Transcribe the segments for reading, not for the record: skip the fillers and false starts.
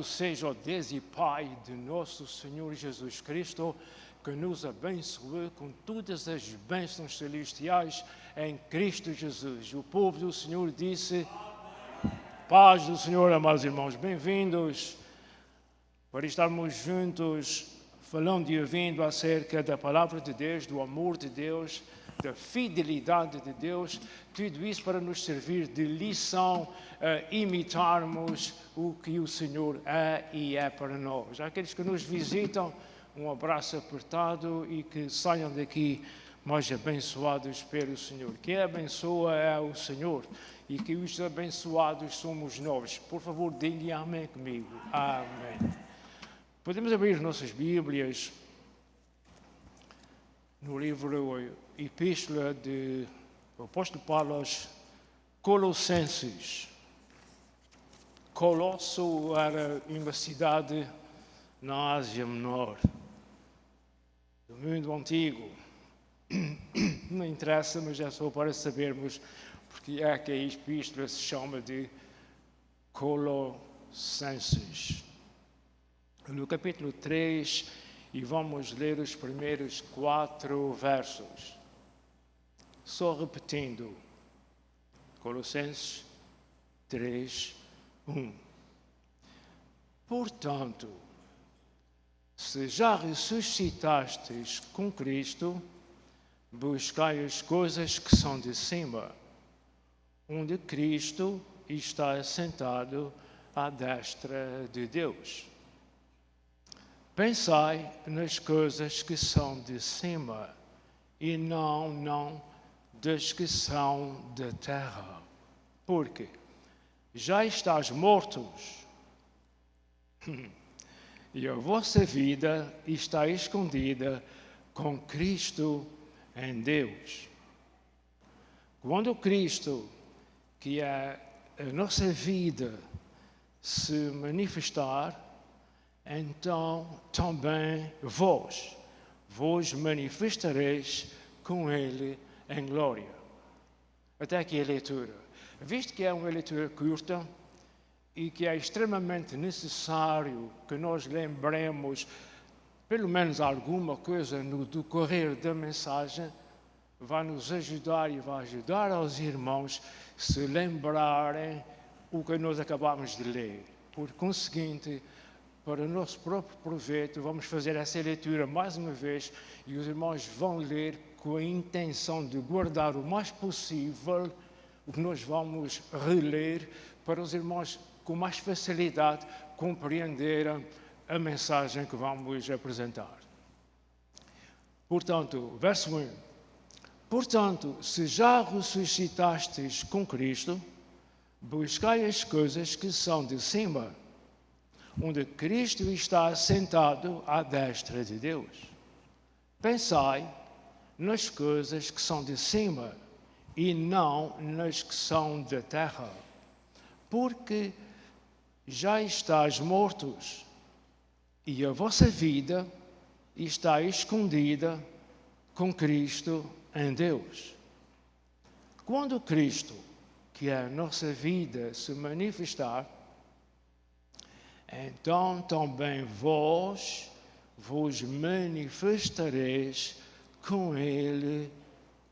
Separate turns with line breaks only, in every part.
Seja o Deus e Pai de nosso Senhor Jesus Cristo, que nos abençoe com todas as bênçãos celestiais em Cristo Jesus. O povo do Senhor disse: paz do Senhor, amados irmãos, bem-vindos para estarmos juntos falando e ouvindo acerca da palavra de Deus, do amor de Deus, da fidelidade de Deus, tudo isso para nos servir de lição, imitarmos o que o Senhor é e é para nós. Aqueles que nos visitam, um abraço apertado e que saiam daqui mais abençoados pelo Senhor. Quem abençoa é o Senhor e que os abençoados somos nós. Por favor, diga-lhe amém comigo. Amém. Podemos abrir nossas Bíblias no livro Epístola do apóstolo Paulo aos Colossenses. Colosso era uma cidade na Ásia Menor, do mundo antigo. Não interessa, mas é só para sabermos porque é que a epístola se chama de Colossenses. No capítulo 3, e vamos ler os primeiros 4 versos. Só repetindo. Colossenses 3, 1. Portanto, se já ressuscitastes com Cristo, buscai as coisas que são de cima, onde Cristo está assentado à destra de Deus. Pensai nas coisas que são de cima e não das que são da terra. Porque já estás mortos e a vossa vida está escondida com Cristo em Deus. Quando Cristo, que é a nossa vida, se manifestar, então também vos manifestareis com Ele em glória. Até aqui a leitura. Visto que é uma leitura curta e que é extremamente necessário que nós lembremos pelo menos alguma coisa no decorrer da mensagem, vai nos ajudar e vai ajudar aos irmãos se lembrarem o que nós acabamos de ler. Por conseguinte, para o nosso próprio proveito, vamos fazer essa leitura mais uma vez e os irmãos vão ler com a intenção de guardar o mais possível o que nós vamos reler para os irmãos com mais facilidade compreenderem a mensagem que vamos apresentar. Portanto, verso 1. Portanto, se já ressuscitastes com Cristo, buscai as coisas que são de cima, onde Cristo está assentado à destra de Deus. Pensai nas coisas que são de cima e não nas que são da terra, porque já estáis mortos e a vossa vida está escondida com Cristo em Deus. Quando Cristo, que é a nossa vida, se manifestar, então também vos manifestareis com Ele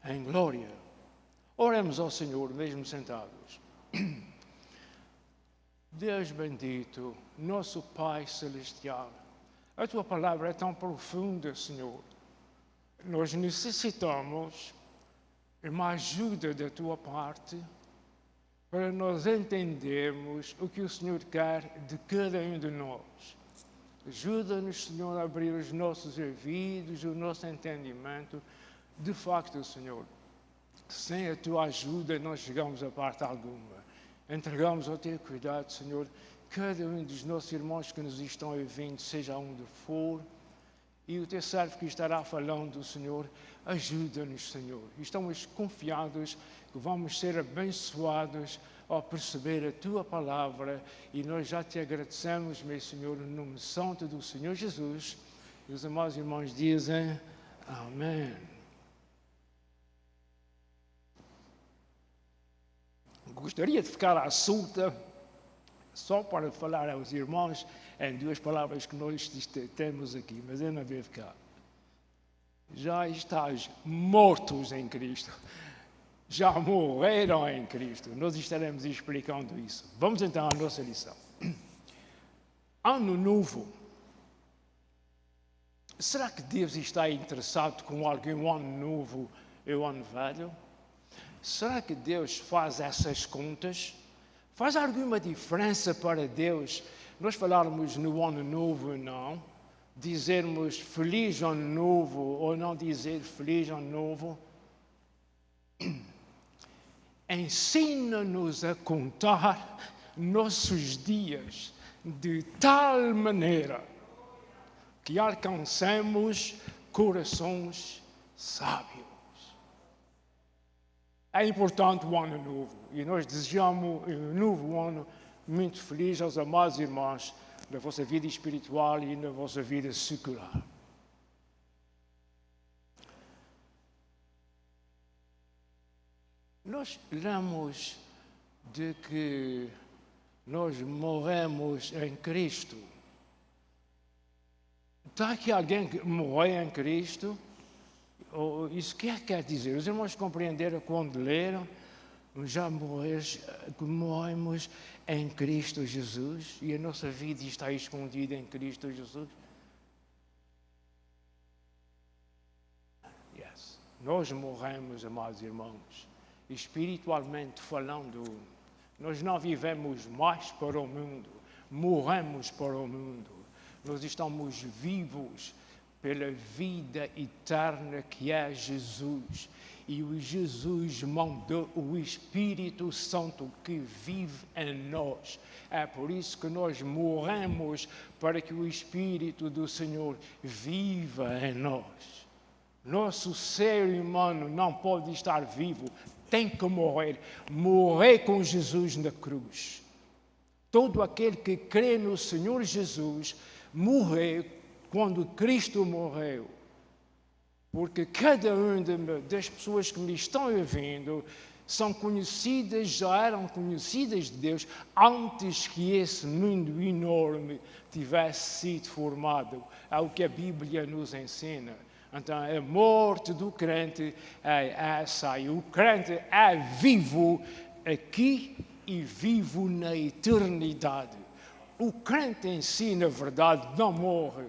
em glória. Oremos ao Senhor, mesmo sentados. Deus bendito, nosso Pai Celestial, a Tua palavra é tão profunda, Senhor. Nós necessitamos uma ajuda da Tua parte para nós entendermos o que o Senhor quer de cada um de nós. Ajuda-nos, Senhor, a abrir os nossos ouvidos, o nosso entendimento. De facto, Senhor, sem a Tua ajuda não chegamos a parte alguma. Entregamos ao Teu cuidado, Senhor, cada um dos nossos irmãos que nos estão ouvindo, seja onde for, e o Teu servo que estará falando, Senhor, ajuda-nos, Senhor. Estamos confiados que vamos ser abençoados ao perceber a Tua palavra e nós já Te agradecemos, meu Senhor, no nome santo do Senhor Jesus. E os amados irmãos dizem amém. Gostaria de ficar à solta só para falar aos irmãos em duas palavras que nós temos aqui, mas eu não vou ficar. Já estás mortos em Cristo. Já morreram em Cristo. Nós estaremos explicando isso. Vamos então à nossa lição. Ano novo. Será que Deus está interessado com algum ano novo e o ano velho? Será que Deus faz essas contas? Faz alguma diferença para Deus nós falarmos no ano novo ou não? Dizermos feliz ano novo ou não dizer feliz ano novo? Ensina-nos a contar nossos dias de tal maneira que alcancemos corações sábios. É importante o ano novo e nós desejamos um novo ano muito feliz aos amados irmãos na vossa vida espiritual e na vossa vida secular. Nós lemos de que nós morremos em Cristo. Está aqui alguém que morreu em Cristo? Isso que quer dizer? Os irmãos compreenderam quando leram? Já morremos em Cristo Jesus e a nossa vida está escondida em Cristo Jesus? Yes. Nós morremos, amados irmãos, espiritualmente falando. Nós não vivemos mais para o mundo, morremos para o mundo. Nós estamos vivos pela vida eterna que é Jesus. E o Jesus mandou o Espírito Santo que vive em nós. É por isso que nós morremos, para que o Espírito do Senhor viva em nós. Nosso ser humano não pode estar vivo, tem que morrer. Morrer com Jesus na cruz. Todo aquele que crê no Senhor Jesus morreu quando Cristo morreu. Porque cada uma das pessoas que me estão ouvindo são conhecidas, já eram conhecidas de Deus antes que esse mundo enorme tivesse sido formado. É o que a Bíblia nos ensina. Então, a morte do crente é essa. E o crente é vivo aqui e vivo na eternidade. O crente em si, na verdade, não morre.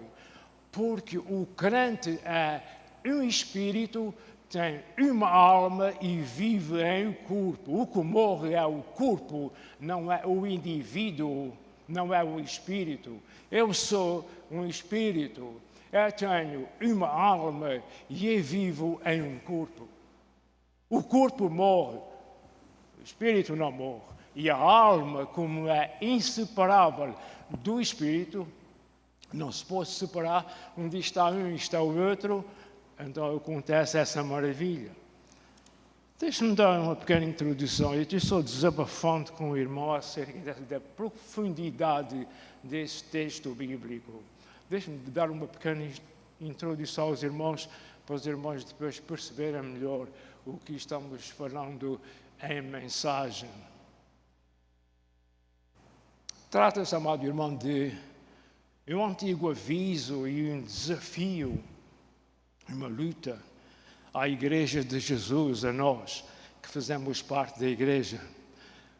Porque o crente é um espírito, tem uma alma e vive em um corpo. O que morre é o corpo, não é o indivíduo, não é o espírito. Eu sou um espírito, eu tenho uma alma e eu vivo em um corpo. O corpo morre, o espírito não morre. E a alma, como é inseparável do espírito, não se pode separar, onde está um está o outro, então acontece essa maravilha. Deixa-me dar uma pequena introdução. Eu estou só desabafando com o irmão acerca da profundidade desse texto bíblico. Deixa-me dar uma pequena introdução aos irmãos, para os irmãos depois perceberem melhor o que estamos falando em mensagem. Trata-se, amado irmão, de um antigo aviso e um desafio, uma luta à Igreja de Jesus, a nós que fazemos parte da Igreja.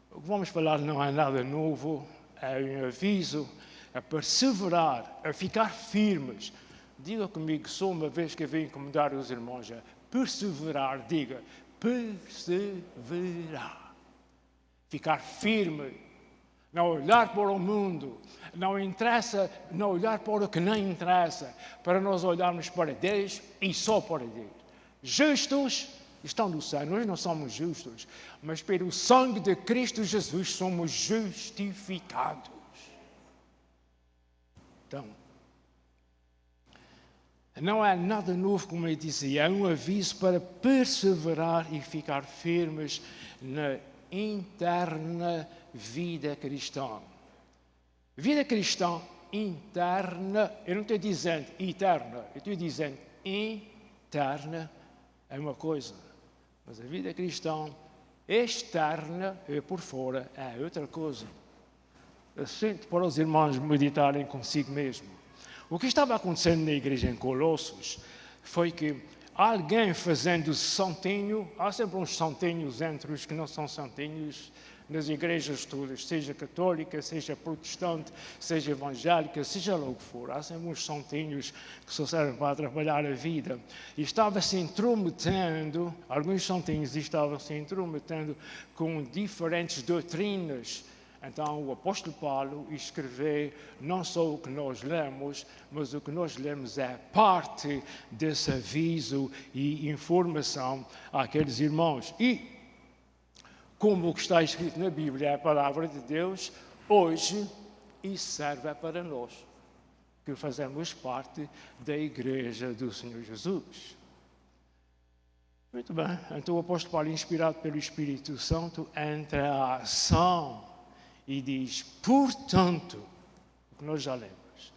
O que vamos falar não é nada novo, é um aviso a perseverar, a ficar firmes. Diga comigo, só uma vez que eu venho incomodar os irmãos, a perseverar, diga, perseverar. Ficar firme. Não olhar para o mundo, não interessa, não olhar para o que não interessa, para nós olharmos para Deus e só para Deus. Justos estão no céu, nós não somos justos, mas pelo sangue de Cristo Jesus somos justificados. Então, não é nada novo, como eu disse, é um aviso para perseverar e ficar firmes na interna vida cristã. Vida cristã interna, eu não estou dizendo eterna, eu estou dizendo interna é uma coisa, mas a vida cristã externa, por fora, é outra coisa. assento para os irmãos meditarem consigo mesmo. O que estava acontecendo na igreja em Colossos foi que alguém fazendo santinho, há sempre uns santinhos entre os que não são santinhos nas igrejas todas, seja católica, seja protestante, seja evangélica, seja lá o que for. Há sempre uns santinhos que só servem para atrapalhar a vida. E estava-se intrometendo, alguns santinhos estavam-se intrometendo com diferentes doutrinas. Então o apóstolo Paulo escreveu não só o que nós lemos, mas o que nós lemos é parte desse aviso e informação àqueles irmãos. E, como o que está escrito na Bíblia é a palavra de Deus, hoje isso serve para nós, que fazemos parte da Igreja do Senhor Jesus. Muito bem, então o apóstolo Paulo, inspirado pelo Espírito Santo, entra a ação e diz, portanto, o que nós já lemos,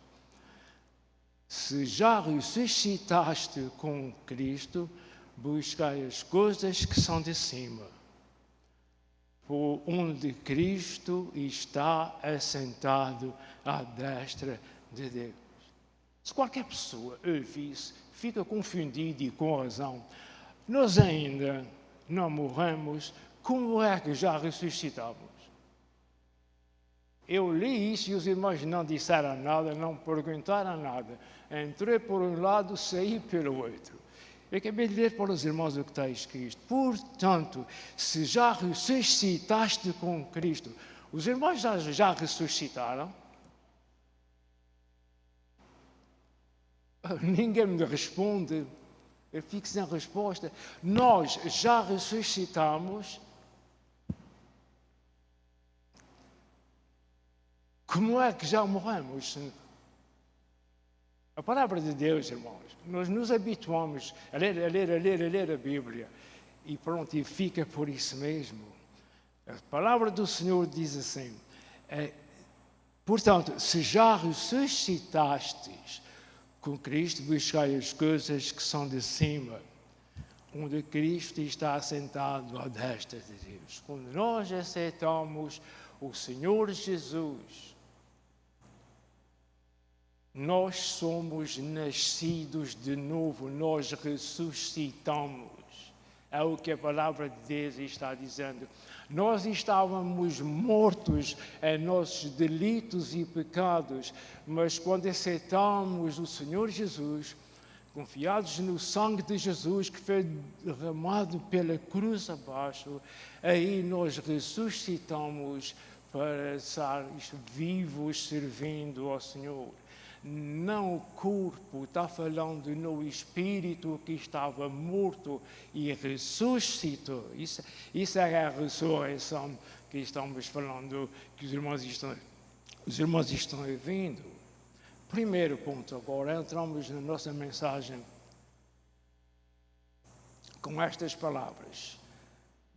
se já ressuscitaste com Cristo, buscai as coisas que são de cima, por onde Cristo está assentado à destra de Deus. Se qualquer pessoa ouvir isso, fica confundido e com razão. Nós ainda não morremos, como é que já ressuscitamos? Eu li isso e os irmãos não disseram nada, não perguntaram nada. Entrei por um lado, saí pelo outro. Eu acabei de ler para os irmãos o que está escrito. Portanto, se já ressuscitaste com Cristo, os irmãos já ressuscitaram? Ninguém me responde. Eu fico sem resposta. Nós já ressuscitamos. Como é que já morremos? A palavra de Deus, irmãos, nós nos habituamos a ler a Bíblia e pronto, e fica por isso mesmo. A palavra do Senhor diz assim, portanto, se já ressuscitastes com Cristo, buscai as coisas que são de cima, onde Cristo está assentado à destra de Deus. Quando nós aceitamos o Senhor Jesus, nós somos nascidos de novo, nós ressuscitamos. É o que a palavra de Deus está dizendo. Nós estávamos mortos em nossos delitos e pecados, mas quando aceitamos o Senhor Jesus, confiados no sangue de Jesus que foi derramado pela cruz abaixo, aí nós ressuscitamos para estar vivos servindo ao Senhor. Não o corpo, está falando no espírito que estava morto e ressuscitou. Isso é a ressurreição que estamos falando, que os irmãos estão ouvindo. Primeiro ponto agora, entramos na nossa mensagem com estas palavras.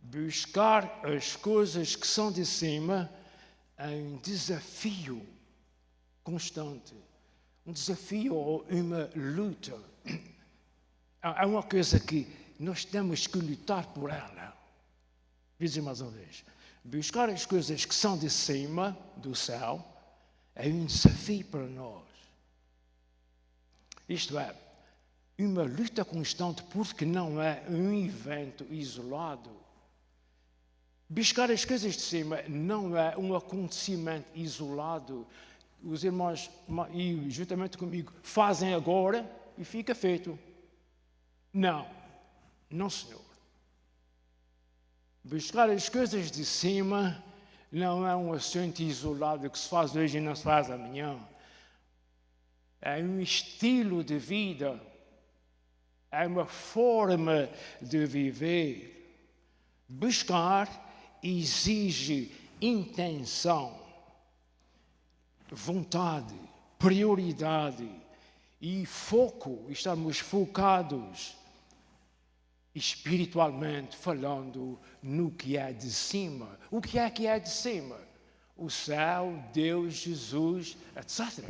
Buscar as coisas que são de cima é um desafio constante. Um desafio ou uma luta. É uma coisa que nós temos que lutar por ela. Vou dizer mais uma vez. Buscar as coisas que são de cima do céu é um desafio para nós. Isto é, uma luta constante porque não é um evento isolado. Buscar as coisas de cima não é um acontecimento isolado. Os irmãos, e juntamente comigo, fazem agora e fica feito. Não, senhor. Buscar as coisas de cima não é um assunto isolado que se faz hoje e não se faz amanhã. É um estilo de vida, é uma forma de viver. Buscar exige intenção, vontade, prioridade e foco. Estamos focados espiritualmente falando no que é de cima. O que é de cima? O céu, Deus, Jesus, etc.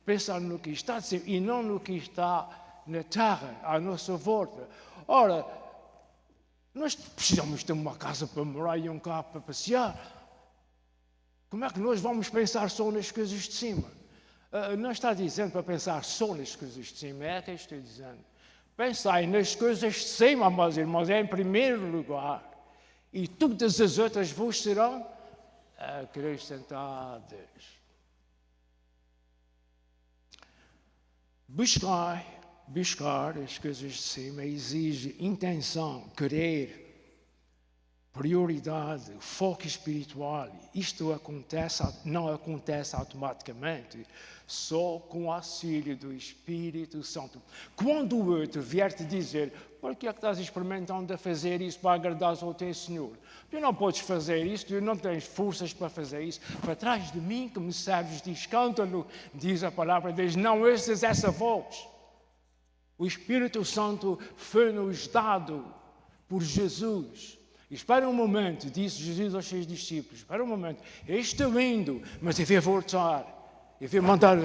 Pensar no que está de cima e não no que está na terra, à nossa volta. Ora, nós precisamos ter uma casa para morar e um carro para passear. Como é que nós vamos pensar só nas coisas de cima? Não está dizendo para pensar só nas coisas de cima, é que eu estou dizendo. Pensai nas coisas de cima, meus irmãos, é em primeiro lugar. E todas as outras vos serão acrescentadas. Buscar as coisas de cima exige intenção, querer, prioridade, foco espiritual. Isto não acontece automaticamente, só com o auxílio do Espírito Santo. Quando o outro vier te dizer, por que é que estás experimentando a fazer isso para agradar ao teu Senhor? Tu não podes fazer isso, tu não tens forças para fazer isso. Para trás de mim que me serves de escândalo, diz a palavra de Deus, não ouças essa voz. O Espírito Santo foi-nos dado por Jesus. Espera um momento, disse Jesus aos seus discípulos, espera um momento, eu estou indo, mas eu vou voltar, eu vou mandar,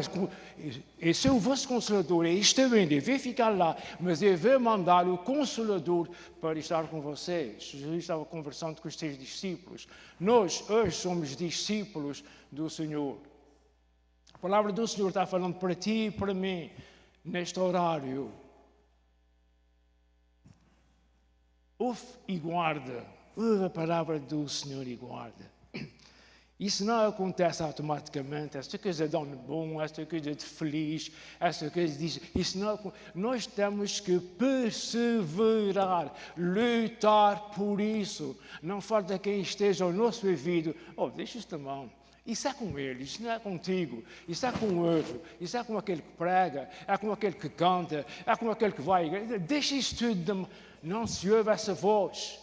esse é o vosso Consolador, eu estou indo, eu vou ficar lá, mas eu vou mandar o Consolador para estar com vocês. Jesus estava conversando com os seus discípulos. Nós hoje somos discípulos do Senhor. A palavra do Senhor está falando para ti e para mim, neste horário. Ouve e guarda. Ouve a palavra do Senhor e guarda. Isso não acontece automaticamente. Esta coisa de bom, esta coisa de feliz, esta coisa de... Isso não, nós temos que perseverar, lutar por isso. Não falta quem esteja ao nosso ouvido. Deixa isto na mão. Isso é com ele, isso não é contigo, isso é com o outro, isso é com aquele que prega, é com aquele que canta, é com aquele que vai. Deixa isso tudo. Não se ouve essa voz.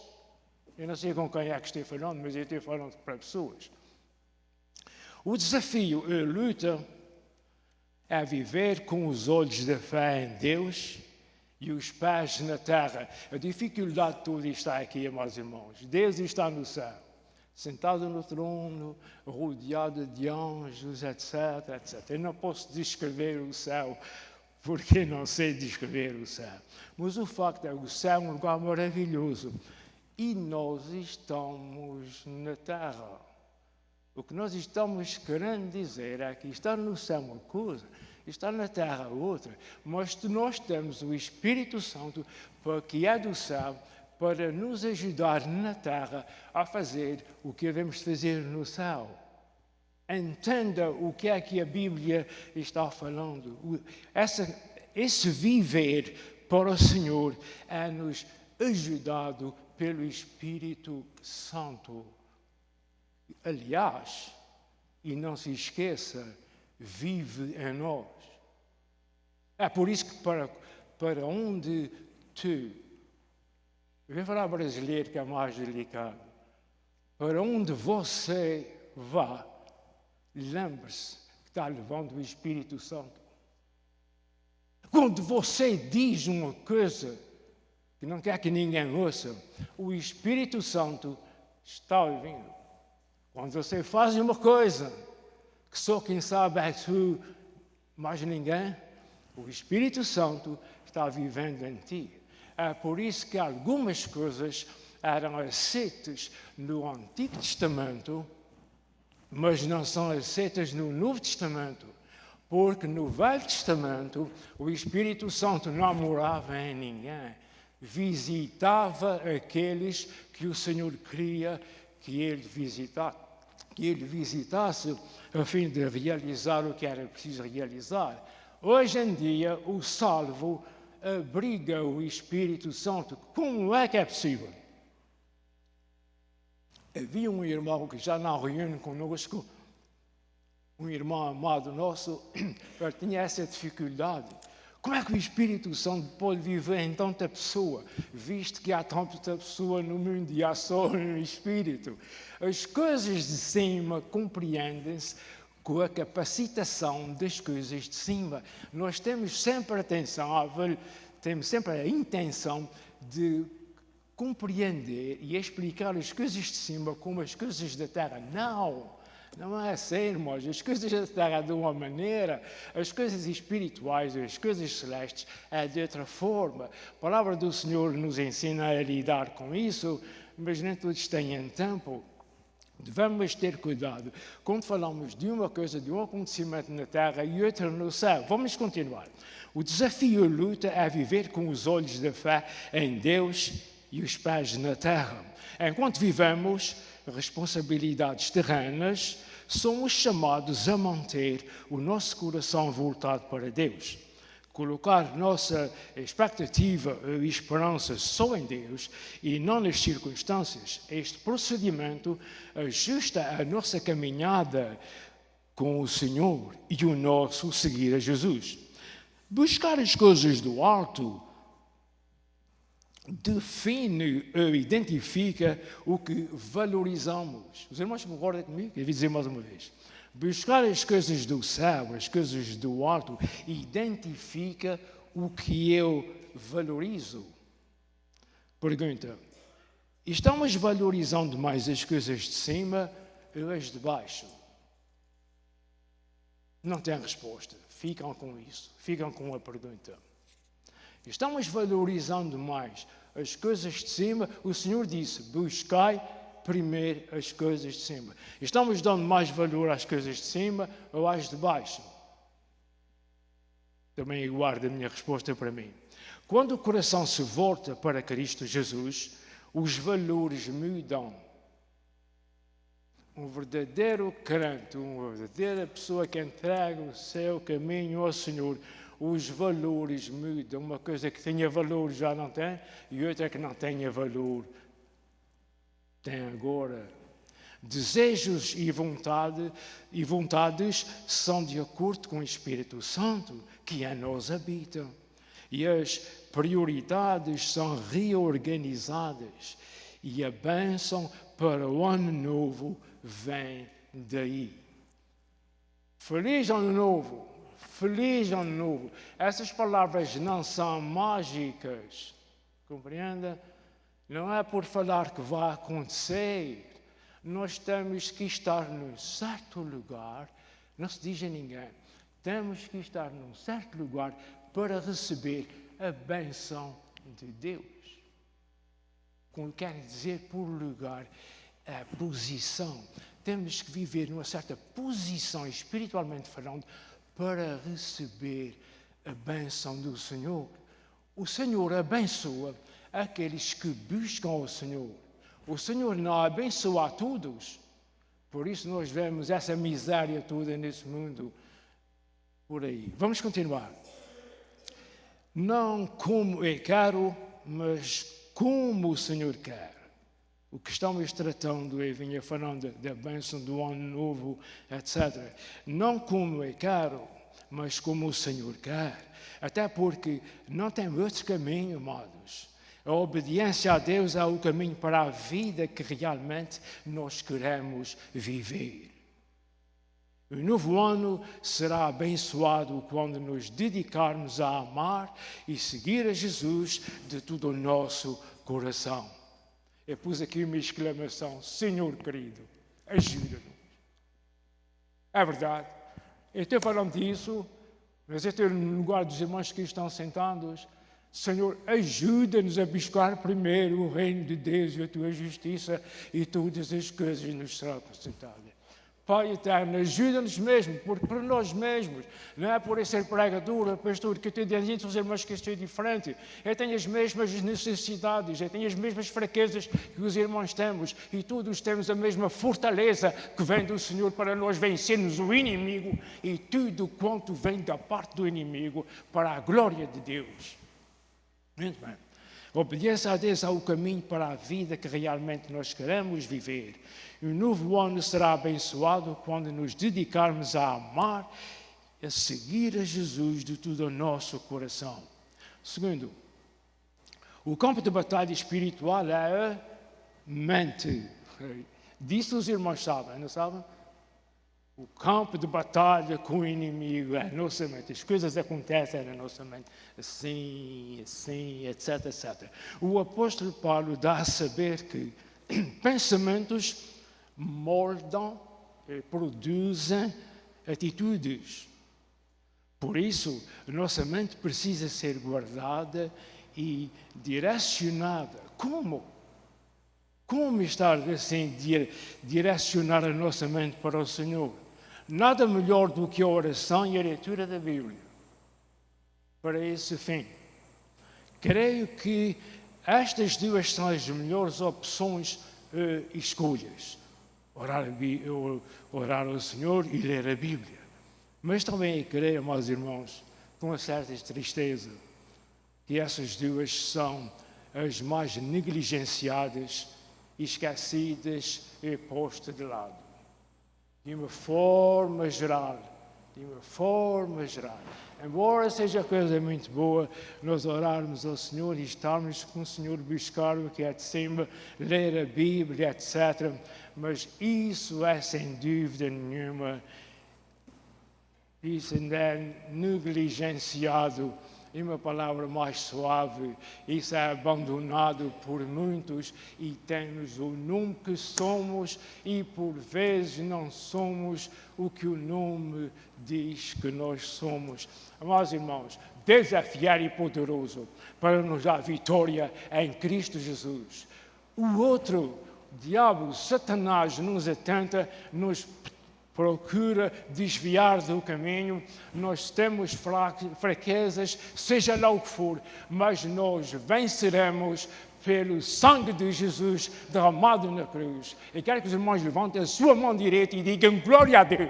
Eu não sei com quem é que estou falando, mas eu estou falando para pessoas. O desafio, a luta, é viver com os olhos da fé em Deus e os pés na terra. A dificuldade toda está aqui, meus irmãos. Deus está no céu, sentado no trono, rodeado de anjos, etc, etc. Eu não posso descrever o céu, porque não sei descrever o céu. Mas o facto é que o céu é um lugar maravilhoso. E nós estamos na terra. O que nós estamos querendo dizer é que estar no céu é uma coisa, estar na terra é outra. Mas nós temos o Espírito Santo, que é do céu, para nos ajudar na terra a fazer o que devemos fazer no céu. Entenda o que é que a Bíblia está falando. Esse viver para o Senhor é-nos ajudado pelo Espírito Santo. Aliás, e não se esqueça, vive em nós. É por isso que para onde tu... Eu vou falar brasileiro, que é mais delicado. Para onde você vá, lembre-se que está levando o Espírito Santo. Quando você diz uma coisa que não quer que ninguém ouça, o Espírito Santo está ouvindo. Quando você faz uma coisa que só quem sabe é tu, mais ninguém, o Espírito Santo está vivendo em ti. É por isso que algumas coisas eram aceitas no Antigo Testamento, mas não são aceitas no Novo Testamento, porque no Velho Testamento o Espírito Santo não morava em ninguém, visitava aqueles que o Senhor queria que ele visitasse a fim de realizar o que era preciso realizar. Hoje em dia, o salvo abriga o Espírito Santo. Como é que é possível? Havia um irmão que já não reúne conosco, um irmão amado nosso, ele tinha essa dificuldade. Como é que o Espírito Santo pode viver em tanta pessoa, visto que há tanta pessoa no mundo e há só um Espírito? As coisas de cima compreendem-se com a capacitação das coisas de cima. Nós temos sempre temos sempre a intenção de compreender e explicar as coisas de cima como as coisas da terra. Não é assim, irmãos. As coisas da terra de uma maneira, as coisas espirituais, as coisas celestes é de outra forma. A palavra do Senhor nos ensina a lidar com isso, mas nem todos têm tempo Devemos ter cuidado quando falamos de uma coisa, de um acontecimento na terra e outro no céu. Vamos continuar. O desafio e a luta é viver com os olhos da fé em Deus e os pés na terra. Enquanto vivemos responsabilidades terrenas, somos chamados a manter o nosso coração voltado para Deus. Colocar nossa expectativa e esperança só em Deus e não nas circunstâncias. Este procedimento ajusta a nossa caminhada com o Senhor e o nosso seguir a Jesus. Buscar as coisas do alto define ou identifica o que valorizamos. Os irmãos concordam comigo? Eu vou dizer mais uma vez. Buscar as coisas do céu, as coisas do alto, identifica o que eu valorizo. Pergunta: estamos valorizando mais as coisas de cima ou as de baixo? Não tem resposta. Ficam com isso. Ficam com a pergunta. Estamos valorizando mais as coisas de cima? O Senhor disse: buscai primeiro as coisas de cima. Estamos dando mais valor às coisas de cima ou às de baixo? Também guardo a minha resposta para mim. Quando o coração se volta para Cristo Jesus, os valores mudam. Um verdadeiro crente, uma verdadeira pessoa que entrega o seu caminho ao Senhor, os valores mudam. Uma coisa que tinha valor já não tem, e outra que não tenha valor tem agora. Desejos e vontades são de acordo com o Espírito Santo que em nós habita. E as prioridades são reorganizadas. E a bênção para o ano novo vem daí. Feliz ano novo! Feliz ano novo! Essas palavras não são mágicas. Compreenda? Não é por falar que vai acontecer. Nós temos que estar num certo lugar, não se diz a ninguém, temos que estar num certo lugar para receber a bênção de Deus. Como quer dizer por lugar, a posição. Temos que viver numa certa posição, espiritualmente falando, para receber a bênção do Senhor. O Senhor abençoa aqueles que buscam o Senhor. O Senhor não abençoa a todos. Por isso nós vemos essa miséria toda nesse mundo por aí. Vamos continuar. Não como eu quero, mas como o Senhor quer. O que estamos tratando, eu vinha falando da bênção do ano novo, etc. Não como eu quero, mas como o Senhor quer. Até porque não tem outro caminho, amados. A obediência a Deus é o caminho para a vida que realmente nós queremos viver. O novo ano será abençoado quando nos dedicarmos a amar e seguir a Jesus de todo o nosso coração. Eu pus aqui uma exclamação: Senhor querido, ajuda-nos. É verdade. Eu estou falando disso, mas eu estou no lugar dos irmãos que estão sentados. Senhor, ajuda-nos a buscar primeiro o reino de Deus e a tua justiça, e todas as coisas nos serão acrescentadas. Pai eterno, ajuda-nos mesmo, porque para nós mesmos, não é por eu ser pregador, pastor, que eu estou diante dos irmãos que estou diferente. Eu tenho as mesmas necessidades, eu tenho as mesmas fraquezas que os irmãos temos, e todos temos a mesma fortaleza que vem do Senhor para nós vencermos o inimigo e tudo quanto vem da parte do inimigo para a glória de Deus. Muito bem. A obediência a Deus é o caminho para a vida que realmente nós queremos viver. E o novo ano será abençoado quando nos dedicarmos a amar e a seguir a Jesus de todo o nosso coração. Segundo, o campo de batalha espiritual é a mente. Disso os irmãos sabem, não sabem? O campo de batalha com o inimigo é a nossa mente. As coisas acontecem na nossa mente. Assim, etc, etc. O apóstolo Paulo dá a saber que pensamentos moldam e produzem atitudes. Por isso, a nossa mente precisa ser guardada e direcionada. Como? Como estar assim, direcionar a nossa mente para o Senhor? Nada melhor do que a oração e a leitura da Bíblia para esse fim. Creio que estas duas são as melhores opções e escolhas. Orar ao Senhor e ler a Bíblia. Mas também creio, meus irmãos, com uma certa tristeza, que essas duas são as mais negligenciadas, esquecidas e postas de lado. De uma forma geral. Embora seja coisa muito boa nós orarmos ao Senhor e estarmos com o Senhor, buscar o que é de cima, ler a Bíblia, etc. Mas isso é, sem dúvida nenhuma, isso ainda é negligenciado. E uma palavra mais suave, isso é abandonado por muitos e temos o nome que somos e por vezes não somos o que o nome diz que nós somos. Amados irmãos, Deus é fiel e poderoso para nos dar vitória em Cristo Jesus. O outro, o diabo, Satanás, nos atenta, nos procura desviar do caminho, nós temos fraquezas, seja lá o que for, mas nós venceremos pelo sangue de Jesus derramado na cruz. E quero que os irmãos levantem a sua mão direita e digam glória a Deus.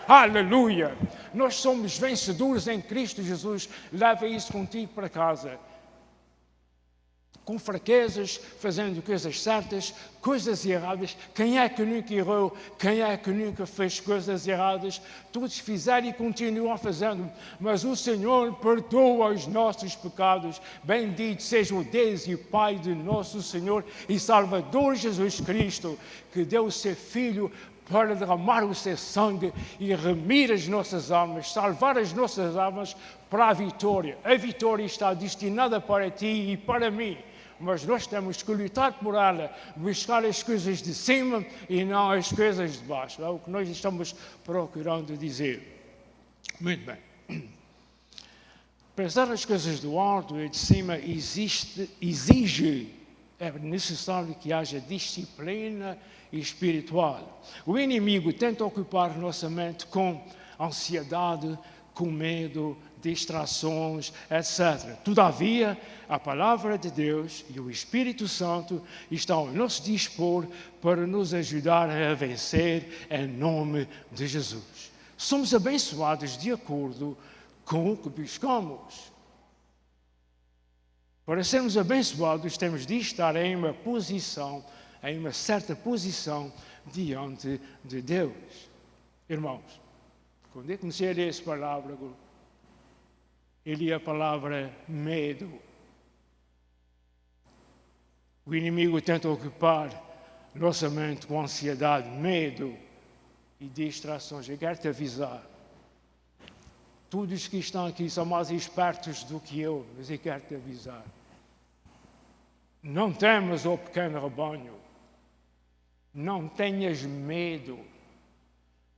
Aleluia! Nós somos vencedores em Cristo Jesus. Leva isso contigo para casa. Com fraquezas, fazendo coisas certas, coisas erradas. Quem é que nunca errou? Quem é que nunca fez coisas erradas? Todos fizeram e continuam fazendo, mas o Senhor perdoa os nossos pecados. Bendito seja o Deus e o Pai de nosso Senhor e Salvador Jesus Cristo, que deu o seu Filho para derramar o seu sangue e remir as nossas almas, salvar as nossas almas para a vitória. A vitória está destinada para ti e para mim, mas nós temos que lutar por ela, buscar as coisas de cima e não as coisas de baixo. É o que nós estamos procurando dizer. Muito bem. Pensar nas coisas do alto e de cima exige, é necessário que haja disciplina espiritual. O inimigo tenta ocupar nossa mente com ansiedade, com medo, distrações, etc. Todavia, a palavra de Deus e o Espírito Santo estão ao nosso dispor para nos ajudar a vencer em nome de Jesus. Somos abençoados de acordo com o que buscamos. Para sermos abençoados, temos de estar em uma certa posição diante de Deus. Irmãos, quando eu comecei a ler essa palavra, eu li a palavra medo. O inimigo tenta ocupar nossa mente com ansiedade, medo e distrações. Eu quero te avisar. Todos que estão aqui são mais espertos do que eu, mas eu quero te avisar. Não temas, ó pequeno rebanho. Não tenhas medo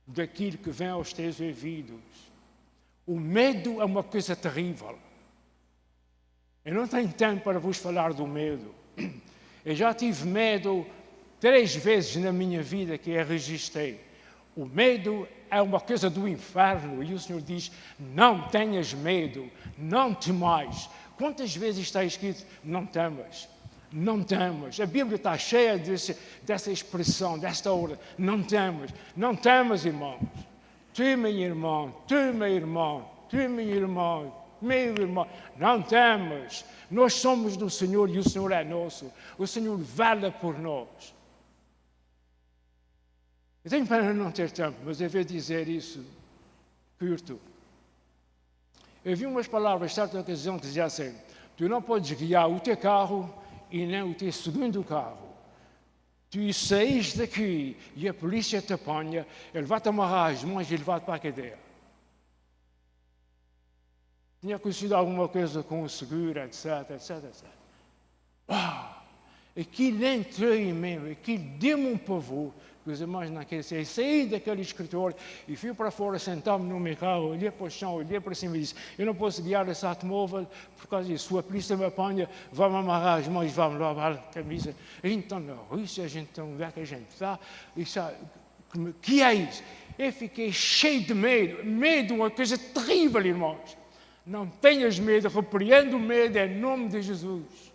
daquilo que vem aos teus ouvidos. O medo é uma coisa terrível. Eu não tenho tempo para vos falar do medo. Eu já tive medo 3 vezes na minha vida que eu registrei. O medo é uma coisa do inferno e o Senhor diz, não tenhas medo, não temais. Quantas vezes está escrito, não temas? Não temas. A Bíblia está cheia dessa expressão, desta ordem. Não temas. Não temas, irmãos. Tu, meu irmão, tu, meu irmão, tu, meu irmão, meu irmão. Não temas. Nós somos do Senhor e o Senhor é nosso. O Senhor vela por nós. Eu tenho pena de não ter tempo, mas eu vou dizer isso curto. Eu vi umas palavras, certa ocasião, que diziam assim, tu não podes guiar o teu carro e nem o teu segundo carro. Tu saís daqui e a polícia te apanha, ele vai-te amarrar as mãos e ele vai-te para a cadeia. Tinha conhecido alguma coisa com o seguro, etc, etc, etc. aquilo entrou em mim, aquilo deu-me um pavor, que os irmãos não querem ser. Saí daquele escritório e fui para fora, sentar-me no meu carro, olhei para o chão, olhei para cima e disse, eu não posso guiar esse automóvel por causa disso. Se a polícia me apanha, vai-me amarrar as mãos, vai-me lavar a camisa. Então, na Rússia, a gente onde é que a gente está? Que é isso? Eu fiquei cheio de medo. Medo é uma coisa terrível, irmãos. Não tenhas medo, repreendo o medo em nome de Jesus.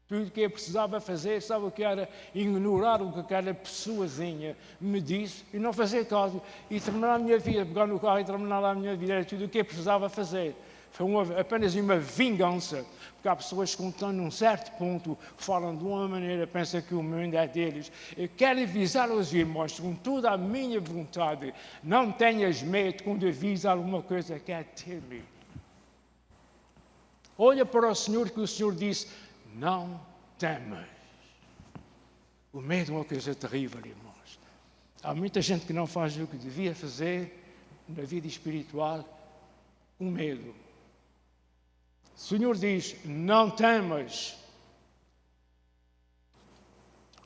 Tudo o que eu precisava fazer, sabe o que era? Ignorar o que aquela pessoazinha me disse e não fazer caso. E terminar a minha vida, pegar no carro e terminar a minha vida. Era tudo o que eu precisava fazer. Foi apenas uma vingança. Porque há pessoas que estão num certo ponto, falam de uma maneira, pensam que o mundo é deles. Eu quero avisar aos irmãos, com toda a minha vontade, não tenhas medo quando avisa alguma coisa que é ter medo. Olha para o Senhor, que o Senhor disse, não temas. O medo é uma coisa terrível, irmãos. Há muita gente que não faz o que devia fazer na vida espiritual, com medo. O Senhor diz, não temas.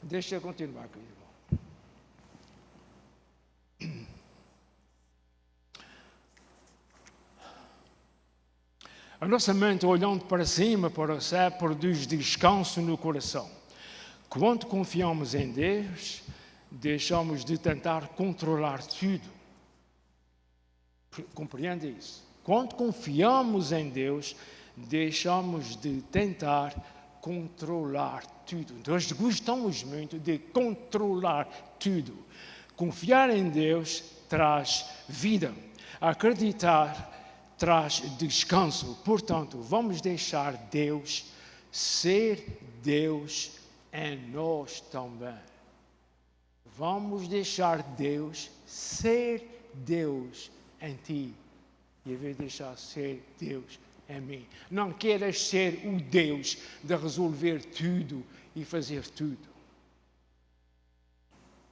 Deixa eu continuar aqui, irmão. A nossa mente, olhando para cima, para o céu, produz descanso no coração. Quando confiamos em Deus, deixamos de tentar controlar tudo. Compreende isso? Quando confiamos em Deus, deixamos de tentar controlar tudo. Nós gostamos muito de controlar tudo. Confiar em Deus traz vida. Acreditar traz descanso. Portanto, vamos deixar Deus ser Deus em nós também. Vamos deixar Deus ser Deus em ti. E em vez de deixar ser Deus em mim. Não queiras ser o Deus de resolver tudo e fazer tudo.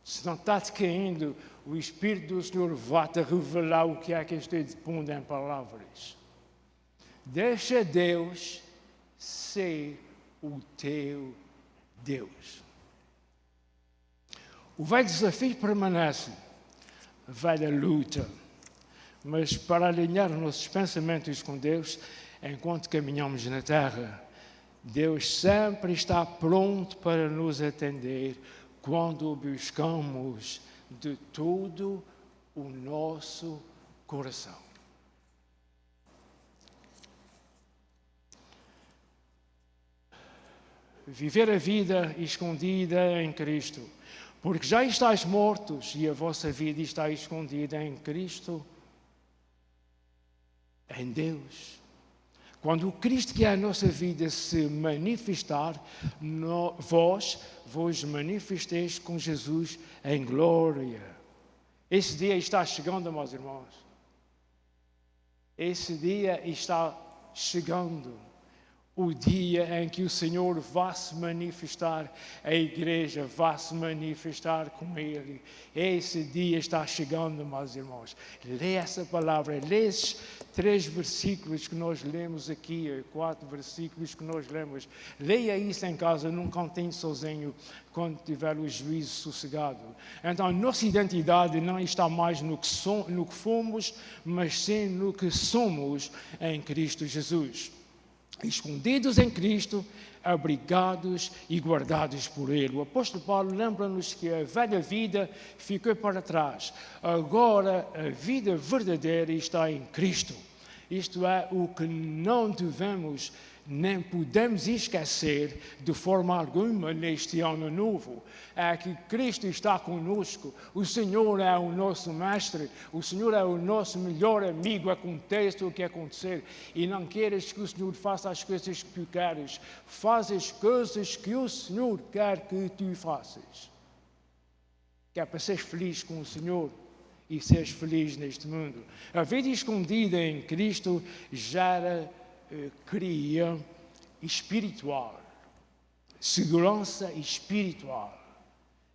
Se não está te caindo, o Espírito do Senhor vai te revelar o que é que estou pondo em palavras. Deixa Deus ser o teu Deus. O velho desafio permanece, a velha luta. Mas para alinhar os nossos pensamentos com Deus, enquanto caminhamos na terra, Deus sempre está pronto para nos atender quando o buscamos de todo o nosso coração. Viver a vida escondida em Cristo, porque já estáis mortos e a vossa vida está escondida em Cristo, em Deus. Quando o Cristo que é a nossa vida se manifestar, vós vos manifesteis com Jesus em glória. Esse dia está chegando, meus irmãos. Esse dia está chegando. O dia em que o Senhor vai se manifestar, a igreja vai se manifestar com Ele. Esse dia está chegando, meus irmãos. Lê essa palavra, lê esses 3 versículos que nós lemos aqui, 4 versículos que nós lemos. Leia isso em casa, num cantinho sozinho, quando tiver o juízo sossegado. Então, nossa identidade não está mais no que fomos, mas sim no que somos em Cristo Jesus. Escondidos em Cristo, abrigados e guardados por Ele. O apóstolo Paulo lembra-nos que a velha vida ficou para trás. Agora a vida verdadeira está em Cristo. Isto é o que não devemos nem podemos esquecer de forma alguma neste ano novo. É que Cristo está conosco, o Senhor é o nosso mestre, o Senhor é o nosso melhor amigo, aconteça o que acontecer. E não queres que o Senhor faça as coisas que tu queres, faz as coisas que o Senhor quer que tu faças. Que é para seres feliz com o Senhor e seres feliz neste mundo. A vida escondida em Cristo gera cria espiritual, segurança espiritual.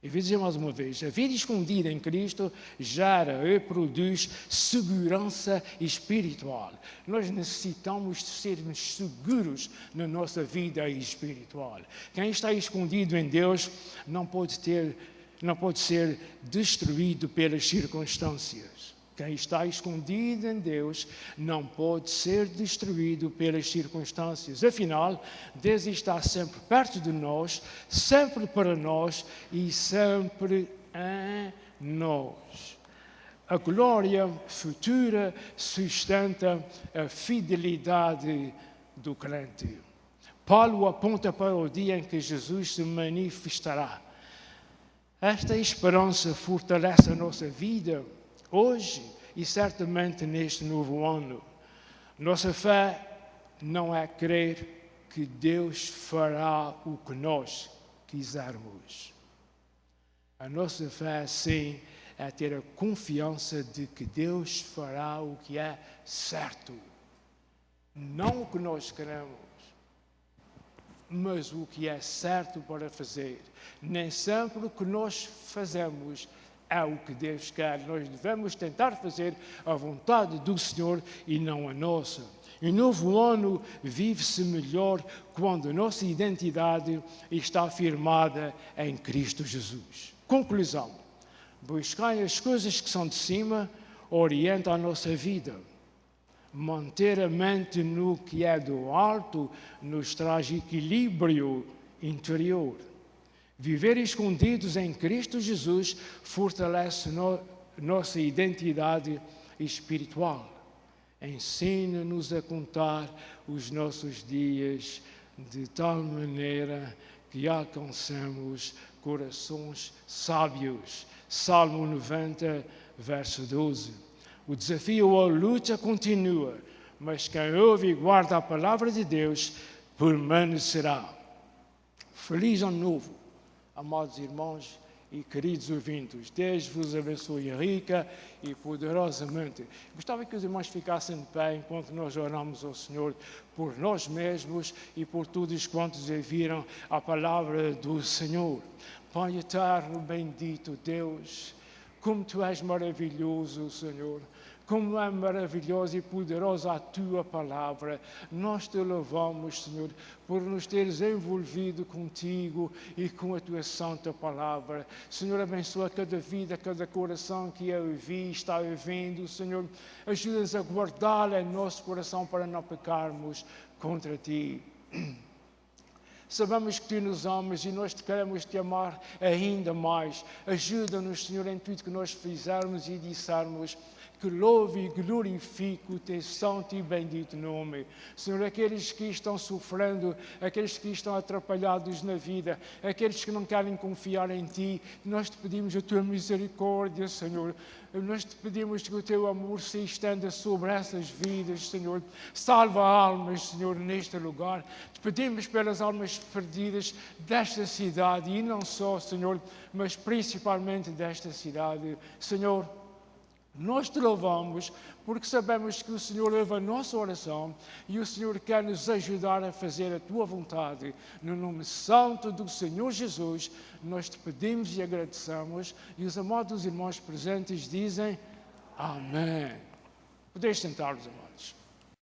E vou dizer mais uma vez, a vida escondida em Cristo gera e produz segurança espiritual. Nós necessitamos de sermos seguros na nossa vida espiritual. Quem está escondido em Deus não pode ser destruído pelas circunstâncias. Quem está escondido em Deus não pode ser destruído pelas circunstâncias. Afinal, Deus está sempre perto de nós, sempre para nós e sempre em nós. A glória futura sustenta a fidelidade do crente. Paulo aponta para o dia em que Jesus se manifestará. Esta esperança fortalece a nossa vida hoje e certamente neste novo ano. Nossa fé não é crer que Deus fará o que nós quisermos. A nossa fé, sim, é ter a confiança de que Deus fará o que é certo. Não o que nós queremos, mas o que é certo para fazer. Nem sempre o que nós fazemos é o que Deus quer. Nós devemos tentar fazer a vontade do Senhor e não a nossa. O novo ano vive-se melhor quando a nossa identidade está firmada em Cristo Jesus. Conclusão. Buscar as coisas que são de cima orienta a nossa vida. Manter a mente no que é do alto nos traz equilíbrio interior. Viver escondidos em Cristo Jesus fortalece nossa identidade espiritual. Ensina-nos a contar os nossos dias de tal maneira que alcancemos corações sábios. Salmo 90, verso 12. O desafio ou a luta continua, mas quem ouve e guarda a palavra de Deus permanecerá. Feliz Ano Novo, amados irmãos e queridos ouvintes. Deus vos abençoe rica e poderosamente. Gostava que os irmãos ficassem de pé enquanto nós oramos ao Senhor por nós mesmos e por todos quantos ouviram a palavra do Senhor. Pai eterno, bendito Deus, como Tu és maravilhoso, Senhor. Como é maravilhosa e poderosa a Tua palavra. Nós Te louvamos, Senhor, por nos teres envolvido contigo e com a Tua santa palavra. Senhor, abençoa cada vida, cada coração que a ouvi, está ouvindo, Senhor. Ajuda-nos a guardá-la em nosso coração para não pecarmos contra Ti. Sabemos que Tu nos amas e nós queremos Te amar ainda mais. Ajuda-nos, Senhor, em tudo que nós fizermos e dissermos, que louve e glorifique o Teu santo e bendito nome. Senhor, aqueles que estão sofrendo, aqueles que estão atrapalhados na vida, aqueles que não querem confiar em Ti, nós Te pedimos a Tua misericórdia, Senhor. Nós Te pedimos que o Teu amor se estenda sobre essas vidas, Senhor. Salva almas, Senhor, neste lugar. Te pedimos pelas almas perdidas desta cidade, e não só, Senhor, mas principalmente desta cidade. Senhor, nós Te louvamos porque sabemos que o Senhor ouve a nossa oração e o Senhor quer nos ajudar a fazer a Tua vontade. No nome santo do Senhor Jesus, nós Te pedimos e agradecemos, e os amados irmãos presentes dizem amém. Podeis sentar-vos, amados.